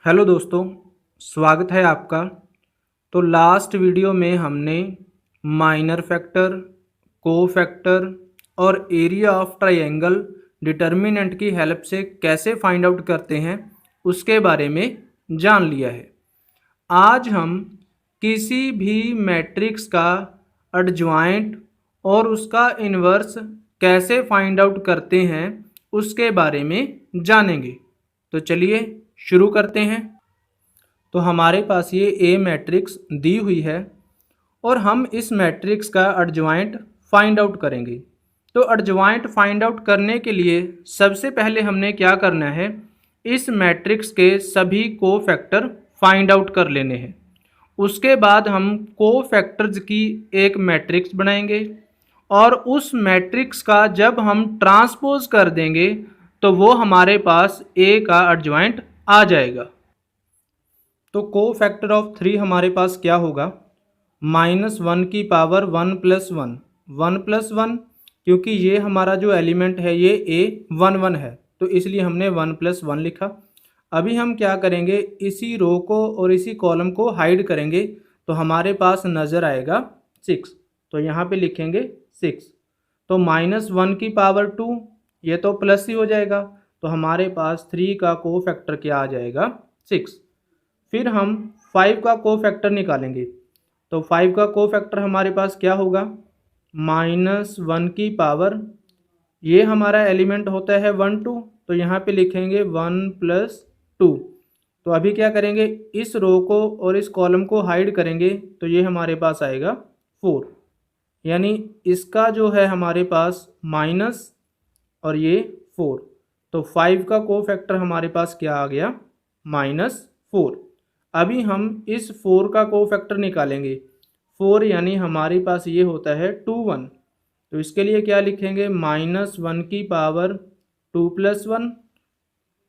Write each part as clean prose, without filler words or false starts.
Hello दोस्तों, स्वागत है आपका। तो लास्ट वीडियो में हमने माइनर फैक्टर, कोफैक्टर और एरिया ऑफ ट्रायंगल डिटर्मिनेंट की हेल्प से कैसे फाइंड आउट करते हैं उसके बारे में जान लिया है। आज हम किसी भी मैट्रिक्स का एडजॉइंट और उसका इन्वर्स कैसे फाइंड आउट करते हैं उसके बारे में जानेंगे। तो चलिए शुरू करते हैं। तो हमारे पास ये ए मैट्रिक्स दी हुई है और हम इस मैट्रिक्स का एडजॉइंट फाइंड आउट करेंगे। तो एडजॉइंट फाइंड आउट करने के लिए सबसे पहले हमने क्या करना है, इस मैट्रिक्स के सभी कोफैक्टर फाइंड आउट कर लेने हैं। उसके बाद हम कोफैक्टर्स की एक मैट्रिक्स बनाएंगे और उस मैट्रिक्स का जब हम ट्रांसपोज कर देंगे तो वो हमारे पास ए का एडजॉइंट आ जाएगा। तो कोफैक्टर ऑफ 3 हमारे पास क्या होगा, -1 की पावर 1 + 1, 1 + 1, क्योंकि ये हमारा जो एलिमेंट है ये A11 है तो इसलिए हमने 1 + 1 लिखा। अभी हम क्या करेंगे, इसी रो को और इसी कॉलम को हाइड करेंगे तो हमारे पास नज़र आएगा 6। तो यहाँ पे लिखेंगे 6। तो -1 की पावर 2, ये तो प्लस ही हो जाएगा, तो हमारे पास 3 का कोफैक्टर क्या आ जाएगा, 6। फिर हम 5 का कोफैक्टर निकालेंगे। तो 5 का कोफैक्टर हमारे पास क्या होगा, -1 की पावर, ये हमारा एलिमेंट होता है 1 2, तो यहाँ पे लिखेंगे 1 + 2। तो अभी क्या करेंगे, इस रो को और इस कॉलम को हाइड करेंगे तो ये हमारे पास आएगा 4, यानी इसका जो है हमारे पास माइनस और ये 4। तो 5 का कोफैक्टर हमारे पास क्या आ गया, -4। अभी हम इस 4 का कोफैक्टर निकालेंगे। 4 यानी हमारे पास ये होता है 2 1, तो इसके लिए क्या लिखेंगे, -1 की पावर 2 + 1।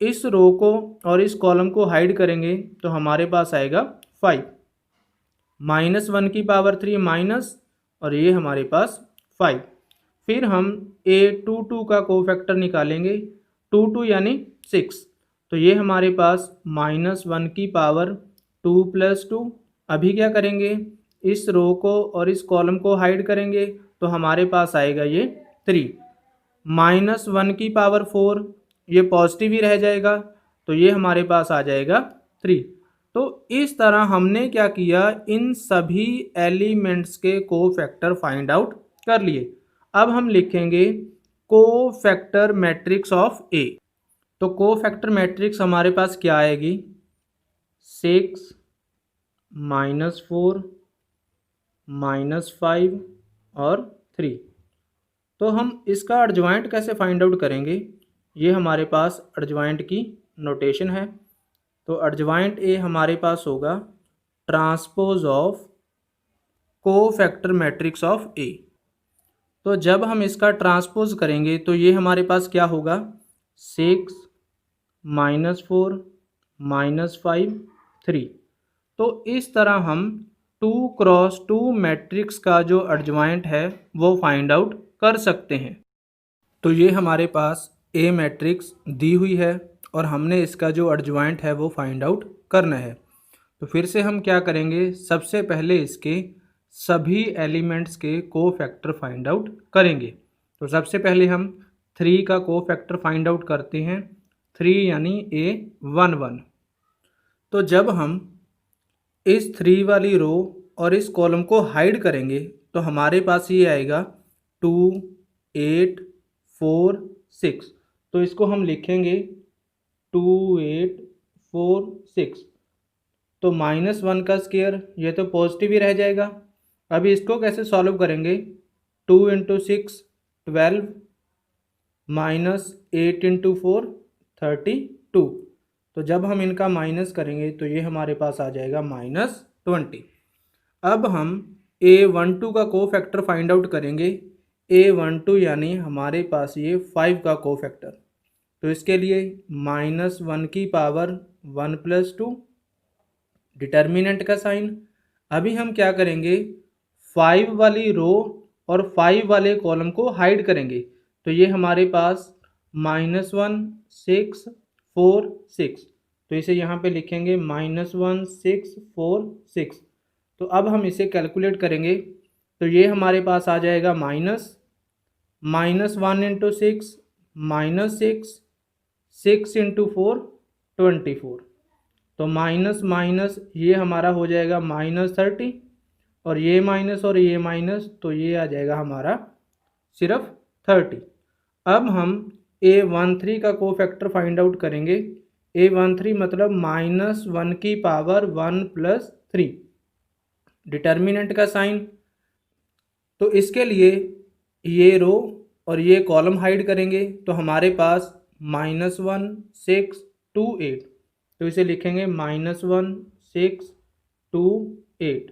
इस रो को और इस कॉलम को हाइड करेंगे तो हमारे पास आएगा 5, -1 की पावर 3 माइनस और ये हमारे पास 5। फिर हम A22 का कोफैक्टर निकालेंगे, 2 2 यानी 6, तो ये हमारे पास -1 की पावर 2 + 2। अभी क्या करेंगे, इस रो को और इस कॉलम को हाइड करेंगे तो हमारे पास आएगा ये 3, -1 की पावर 4, ये पॉजिटिव ही रह जाएगा तो ये हमारे पास आ जाएगा 3। तो इस तरह हमने क्या किया, इन सभी एलिमेंट्स के कोफैक्टर फाइंड आउट कर लिए। अब हम लिखेंगे कोफैक्टर मैट्रिक्स ऑफ ए। तो कोफैक्टर मैट्रिक्स हमारे पास क्या आएगी, 6 -4 -5 और 3। तो हम इसका एडजॉइंट कैसे फाइंड आउट करेंगे, ये हमारे पास एडजॉइंट की नोटेशन है। तो एडजॉइंट ए हमारे पास होगा transpose of cofactor matrix of A. तो जब हम इसका ट्रांसपोज करेंगे तो ये हमारे पास क्या होगा, 6 -4 -5 3। तो इस तरह हम 2 × 2 मैट्रिक्स का जो एडजॉइंट है वो फाइंड आउट कर सकते हैं। तो ये हमारे पास ए मैट्रिक्स दी हुई है और हमने इसका जो एडजॉइंट है वो फाइंड आउट करना है। तो फिर से हम क्या करेंगे, सबसे पहले इसके सभी एलिमेंट्स के कोफैक्टर फाइंड आउट करेंगे। तो सबसे पहले हम 3 का कोफैक्टर फाइंड आउट करते हैं, 3 यानी A11। तो जब हम इस 3 वाली रो और इस कॉलम को हाइड करेंगे तो हमारे पास ये आएगा 2 8 4 6। तो इसको हम लिखेंगे 2 8 4 6। तो -1 का स्क्वायर, ये तो पॉजिटिव ही रह जाएगा। अभी इसको कैसे सॉल्व करेंगे, 2 × 6 12 -8 × 4 32। तो जब हम इनका माइनस करेंगे तो ये हमारे पास आ जाएगा -20। अब हम A12 का कोफैक्टर फाइंड आउट करेंगे। A12 यानी हमारे पास ये 5 का कोफैक्टर। तो इसके लिए -1 की पावर 1 + 2, डिटर्मिनेंट का साइन। अभी हम क्या करेंगे, 5 वाली रो और 5 वाले कॉलम को हाइड करेंगे तो ये हमारे पास -1 6 4 6। तो इसे यहाँ पे लिखेंगे -1646। तो अब हम इसे कैलकुलेट करेंगे तो ये हमारे पास आ जाएगा -1 इंटू 6 -6, 6 इंटू 4 24। तो माइनस माइनस ये हमारा हो जाएगा -30, और ये माइनस, तो ये आ जाएगा हमारा सिर्फ 30। अब हम A13 का कोफैक्टर फाइंड आउट करेंगे। A13 मतलब -1 की पावर 1 + 3। डिटर्मिनेंट का साइन, तो इसके लिए ये रो और ये कॉलम हाइड करेंगे तो हमारे पास -1 6 2 8। तो इसे लिखेंगे -1 6 2 8।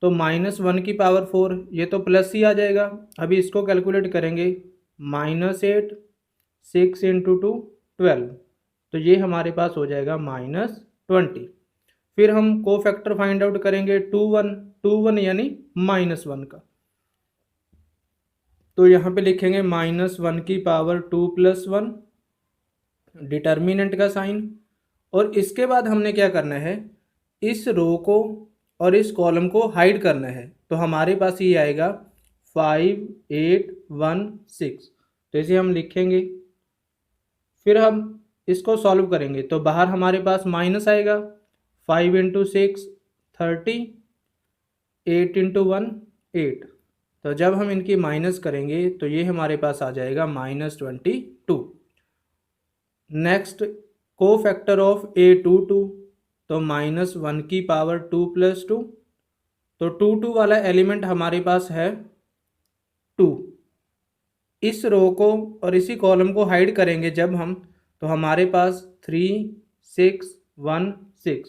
तो -1 की पावर 4, ये तो प्लस ही आ जाएगा। अभी इसको कैलकुलेट करेंगे, -8 6 इंटू 2 12। तो ये हमारे पास हो जाएगा -20। फिर हम कोफैक्टर फाइंड आउट करेंगे 2 1 यानी -1 का। तो यहाँ पे लिखेंगे -1 की पावर 2 + 1, डिटर्मिनेंट का साइन। और इसके बाद हमने क्या करना है, इस रो को और इस कॉलम को हाइड करना है। तो हमारे पास ये आएगा 5 8 1 6। तो इसे हम लिखेंगे, फिर हम इसको सॉल्व करेंगे तो बाहर हमारे पास माइनस आएगा। 5 इंटू 6 30, 8 इंटू 1 8। तो जब हम इनकी माइनस करेंगे तो ये हमारे पास आ जाएगा -22। नेक्स्ट, कोफैक्टर ऑफ A22, तो -1 की पावर 2 + 2। तो 2 2 वाला एलिमेंट हमारे पास है 2। इस रो को और इसी कॉलम को हाइड करेंगे जब हम, तो हमारे पास 3 6 1 6।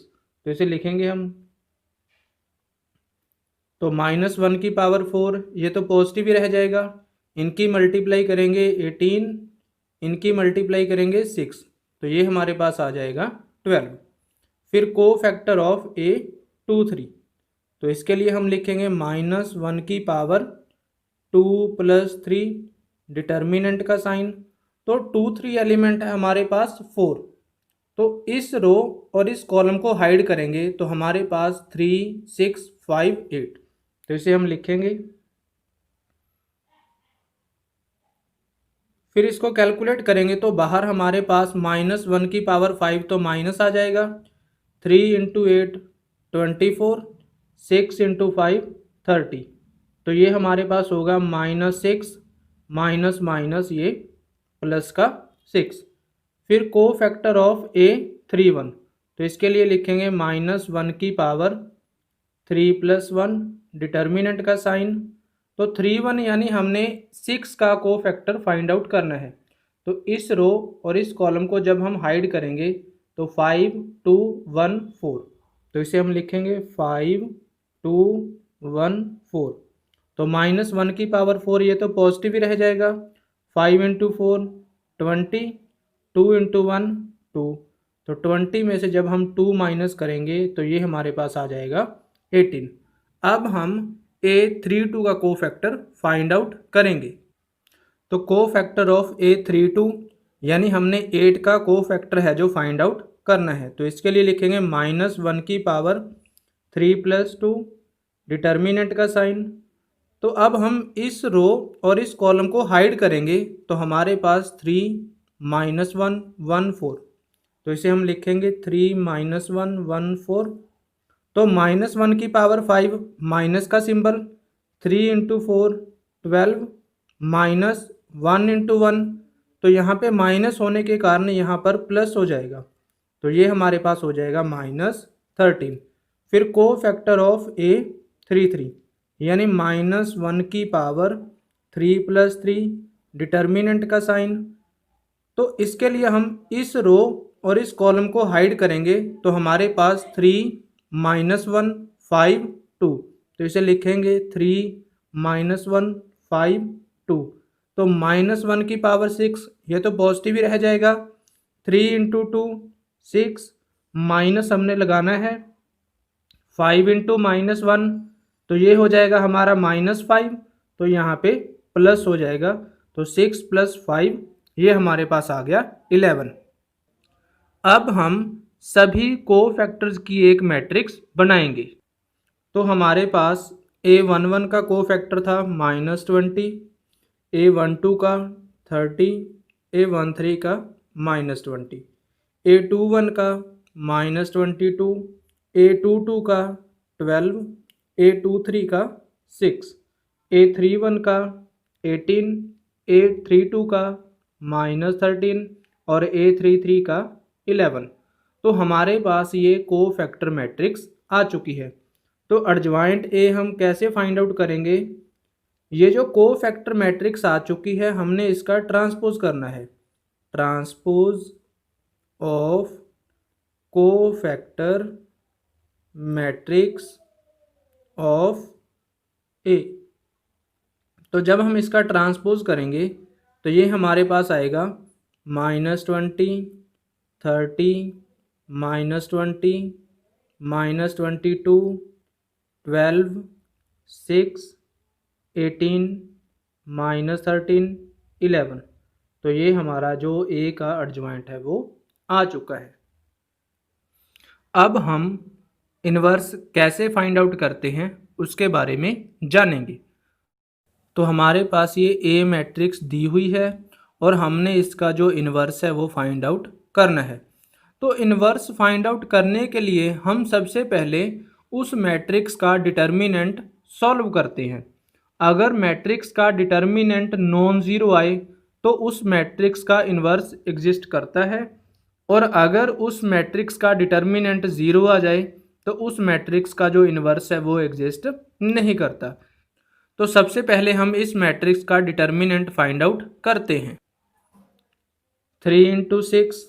तो इसे लिखेंगे हम, तो -1 की पावर 4, ये तो पॉजिटिव ही रह जाएगा। इनकी मल्टीप्लाई करेंगे 18, इनकी मल्टीप्लाई करेंगे 6। तो ये हमारे पास आ जाएगा 12। फिर कोफैक्टर ऑफ A23, तो इसके लिए हम लिखेंगे -1 की पावर 2 + 3, डिटर्मिनेंट का साइन। तो 2 3 एलिमेंट है हमारे पास 4। तो इस रो और इस कॉलम को हाइड करेंगे तो हमारे पास 3 6 5 8। तो इसे हम लिखेंगे, फिर इसको कैलकुलेट करेंगे तो बाहर हमारे पास -1 की पावर 5, तो माइनस आ जाएगा। 3 इंटू 8 24, 6 इंटू 5 30। तो ये हमारे पास होगा -6 माइनस माइनस ये प्लस का 6। फिर कोफैक्टर ऑफ A31, तो इसके लिए लिखेंगे -1 की पावर 3 + 1, डिटर्मिनेंट का साइन। तो 3 1 यानी हमने 6 का कोफैक्टर फाइंड आउट करना है। तो इस रो और इस कॉलम को जब हम हाइड करेंगे तो 5 2 1 4। तो इसे हम लिखेंगे 5 2 1 4। तो -1 की पावर 4, ये तो पॉजिटिव ही रह जाएगा। 5 इंटू 4 20, 2 इंटू 1 2। तो 20 में से जब हम 2 माइनस करेंगे तो ये हमारे पास आ जाएगा 18। अब हम A32 का कोफैक्टर फाइंड आउट करेंगे। तो कोफैक्टर ऑफ A32 यानी हमने 8 का कोफैक्टर है जो फाइंड आउट करना है। तो इसके लिए लिखेंगे -1 की पावर 3 + 2, डिटर्मिनेंट का साइन। तो अब हम इस रो और इस कॉलम को हाइड करेंगे तो हमारे पास 3 -1 1 4। तो इसे हम लिखेंगे 3 -1 1 4। तो -1 की पावर 5, माइनस का सिंबल, 3 इंटू 4 12, -1 इंटू 1। तो यहाँ पे माइनस होने के कारण यहाँ पर प्लस हो जाएगा। तो ये हमारे पास हो जाएगा -13। फिर कोफैक्टर ऑफ A33 यानी -1 की पावर 3 + 3, डिटर्मिनेंट का साइन। तो इसके लिए हम इस रो और इस कॉलम को हाइड करेंगे तो हमारे पास 3 -1 5 2। तो इसे लिखेंगे 3 -1 5 2। तो -1 की पावर 6, ये तो पॉजिटिव ही रह जाएगा। 3 इंटू 2 6, माइनस हमने लगाना है। 5 इंटू -1, तो ये हो जाएगा हमारा -5। तो यहाँ पे प्लस हो जाएगा। तो 6 + 5, ये हमारे पास आ गया 11। अब हम सभी कोफैक्टर्स की एक मैट्रिक्स बनाएंगे। तो हमारे पास A11 का कोफैक्टर था -20, A12 का 30, A13 का -20, A21 का -22, A22 का 12, A23 का 6, A31 का 18, A32 का -13 और A33 का 11। तो हमारे पास ये कोफैक्टर मैट्रिक्स आ चुकी है। तो एडजॉइंट ए हम कैसे फाइंड आउट करेंगे? ये जो कोफैक्टर मैट्रिक्स आ चुकी है, हमने इसका ट्रांसपोज करना है। Transpose of cofactor matrix of A. तो जब हम इसका ट्रांसपोज करेंगे तो ये हमारे पास आएगा -20, 30, -20, -22, 12, 6, 18, -13, 11। तो ये हमारा जो ए का एडजॉइंट है वो आ चुका है। अब हम इन्वर्स कैसे फाइंड आउट करते हैं उसके बारे में जानेंगे। तो हमारे पास ये ए मैट्रिक्स दी हुई है और हमने इसका जो इन्वर्स है वो फाइंड आउट करना है। तो इन्वर्स फाइंड आउट करने के लिए हम सबसे पहले उस मैट्रिक्स का डिटर्मिनेंट सॉल्व करते हैं। अगर मैट्रिक्स का डिटर्मिनेंट नॉन ज़ीरो आए तो उस मैट्रिक्स का इन्वर्स एग्जिस्ट करता है, और अगर उस मैट्रिक्स का डिटर्मिनेंट ज़ीरो आ जाए तो उस मैट्रिक्स का जो इन्वर्स है वो एग्जिस्ट नहीं करता। तो सबसे पहले हम इस मैट्रिक्स का डिटर्मिनेंट फाइंड आउट करते हैं। 3 × 6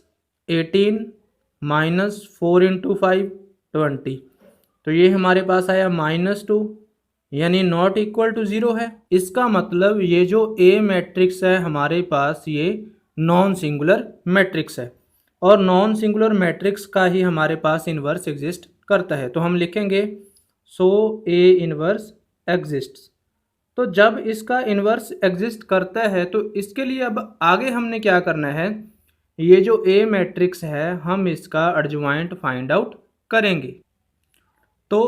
18, -4 × 5 20। तो ये हमारे पास आया -2, यानी नॉट इक्वल टू ज़ीरो है। इसका मतलब ये जो ए मैट्रिक्स है हमारे पास ये नॉन सिंगुलर मैट्रिक्स है, और नॉन सिंगुलर मैट्रिक्स का ही हमारे पास इन्वर्स एग्जिस्ट करता है। तो हम लिखेंगे सो ए इन्वर्स एग्जिस्ट्स। तो जब इसका इन्वर्स एग्जिस्ट करता है तो इसके लिए अब आगे हमने क्या करना है, ये जो ए मैट्रिक्स है हम इसका एडजॉइंट फाइंड आउट करेंगे। तो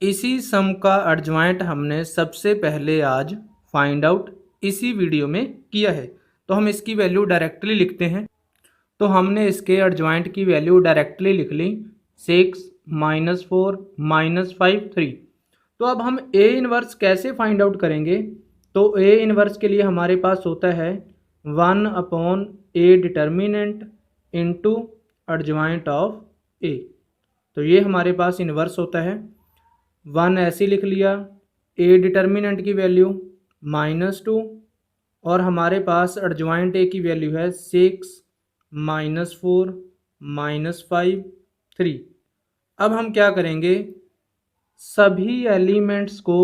इसी सम का एडजॉइंट हमने सबसे पहले आज फाइंड आउट इसी वीडियो में किया है। तो हम इसकी वैल्यू डायरेक्टली लिखते हैं। तो हमने इसके एडजॉइंट की वैल्यू डायरेक्टली लिख ली, 6 -4 -5 3। तो अब हम ए इन्वर्स कैसे फाइंड आउट करेंगे? तो ए इन्वर्स के लिए हमारे पास होता है 1/a determinant into adjoint of A. तो ये हमारे पास इन्वर्स होता है। 1 ऐसे लिख लिया, ए डिटर्मिनेंट की वैल्यू -2 और हमारे पास एडजॉइंट ए की वैल्यू है 6 -4 -5 3। अब हम क्या करेंगे, सभी एलिमेंट्स को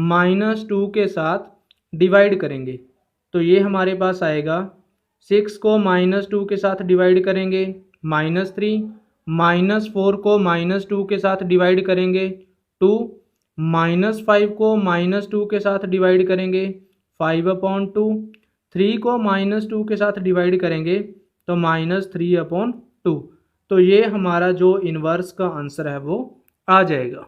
-2 के साथ डिवाइड करेंगे। तो ये हमारे पास आएगा 6 को -2 के साथ डिवाइड करेंगे -3, -4 को -2 के साथ डिवाइड करेंगे 2, -5 को -2 के साथ डिवाइड करेंगे 5/2, 3 को -2 के साथ डिवाइड करेंगे तो -3/2। तो ये हमारा जो इन्वर्स का आंसर है वो आ जाएगा।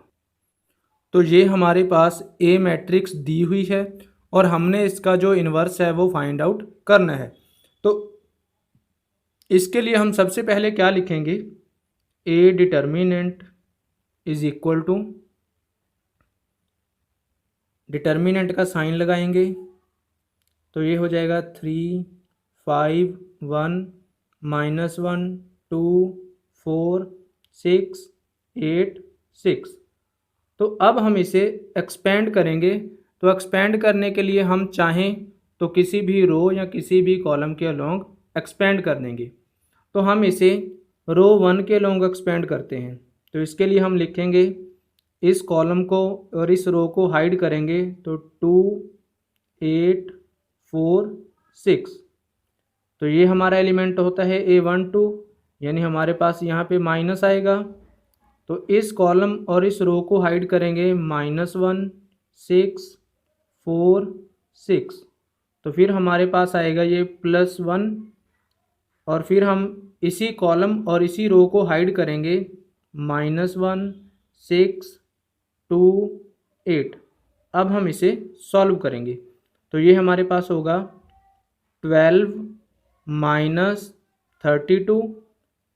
तो ये हमारे पास ए मैट्रिक्स दी हुई है और हमने इसका जो इन्वर्स है वो फाइंड आउट करना है। तो इसके लिए हम सबसे पहले क्या लिखेंगे, a determinant is equal to, determinant का साइन लगाएंगे तो ये हो जाएगा 3 5 1 -1 2 4 6 8 6। तो अब हम इसे एक्सपेंड करेंगे। तो एक्सपेंड करने के लिए हम चाहें तो किसी भी रो या किसी भी कॉलम के अलोंग एक्सपेंड कर देंगे। तो हम इसे रो 1 के अलोंग एक्सपेंड करते हैं। तो इसके लिए हम लिखेंगे, इस कॉलम को और इस रो को हाइड करेंगे तो 2 8 4 6। तो ये हमारा एलिमेंट होता है A12, यानी हमारे पास यहाँ पे माइनस आएगा। तो इस कॉलम और इस रो को हाइड करेंगे -1 6 4 6। तो फिर हमारे पास आएगा ये +1 और फिर हम इसी कॉलम और इसी रो को हाइड करेंगे। -1 6 2 8। अब हम इसे सॉल्व करेंगे तो ये हमारे पास होगा 12 - 32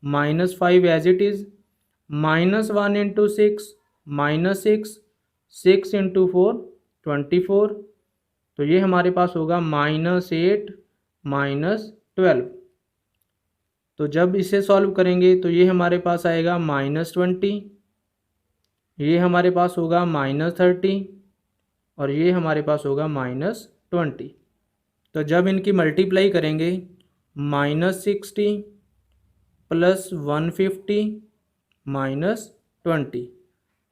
-5 as it is, -1 into 6 -6, 6 into 4 24। तो ये हमारे पास होगा -8 -12। तो जब इसे सॉल्व करेंगे तो ये हमारे पास आएगा -20, ये हमारे पास होगा -30 और ये हमारे पास होगा -20। तो जब इनकी मल्टीप्लाई करेंगे -60 + 150 -20।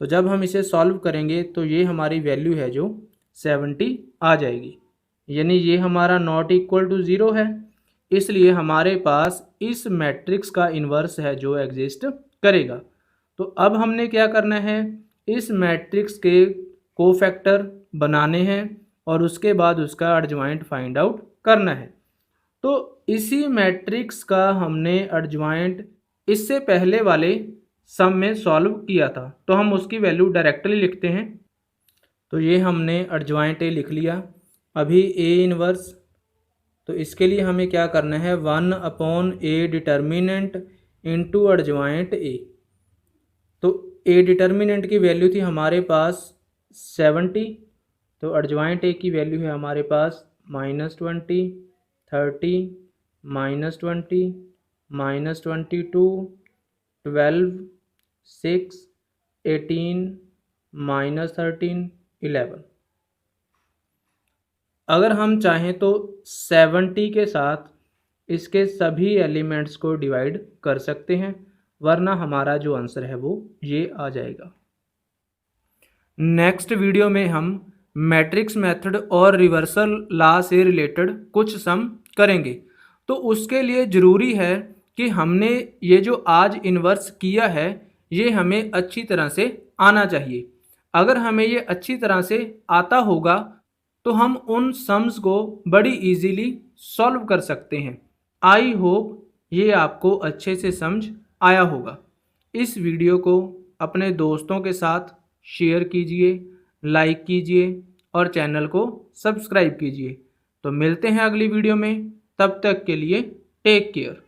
तो जब हम इसे सॉल्व करेंगे तो ये हमारी वैल्यू है जो 70 आ जाएगी, यानी ये हमारा नॉट इक्वल टू 0 है, इसलिए हमारे पास इस मैट्रिक्स का इन्वर्स है जो एग्जिस्ट करेगा। तो अब हमने क्या करना है, इस मैट्रिक्स के कोफैक्टर बनाने हैं और उसके बाद उसका एडजॉइंट फाइंड आउट करना है। तो इसी मैट्रिक्स का हमने एडजॉइंट इससे पहले वाले सम में सॉल्व किया था, तो हम उसकी वैल्यू डायरेक्टली लिखते हैं। तो ये हमने एडजॉइंट ए लिख लिया। अभी ए इन्वर्स, तो इसके लिए हमें क्या करना है, 1/a determinant into adjoint A. तो ए डिटर्मिनेंट की वैल्यू थी हमारे पास 70, तो एडजॉइंट ए की वैल्यू है हमारे पास -20 30 -20 -22 12 6 18 -13 11। अगर हम चाहें तो 70 के साथ इसके सभी एलिमेंट्स को डिवाइड कर सकते हैं, वरना हमारा जो आंसर है वो ये आ जाएगा। नेक्स्ट वीडियो में हम मैट्रिक्स मेथड और रिवर्सल लॉ से रिलेटेड कुछ सम करेंगे। तो उसके लिए ज़रूरी है कि हमने ये जो आज इन्वर्स किया है ये हमें अच्छी तरह से आना चाहिए। अगर हमें ये अच्छी तरह से आता होगा तो हम उन सम्स को बड़ी इजीली सॉल्व कर सकते हैं। आई होप ये आपको अच्छे से समझ आया होगा। इस वीडियो को अपने दोस्तों के साथ शेयर कीजिए, लाइक कीजिए और चैनल को सब्सक्राइब कीजिए। तो मिलते हैं अगली वीडियो में, तब तक के लिए टेक केयर।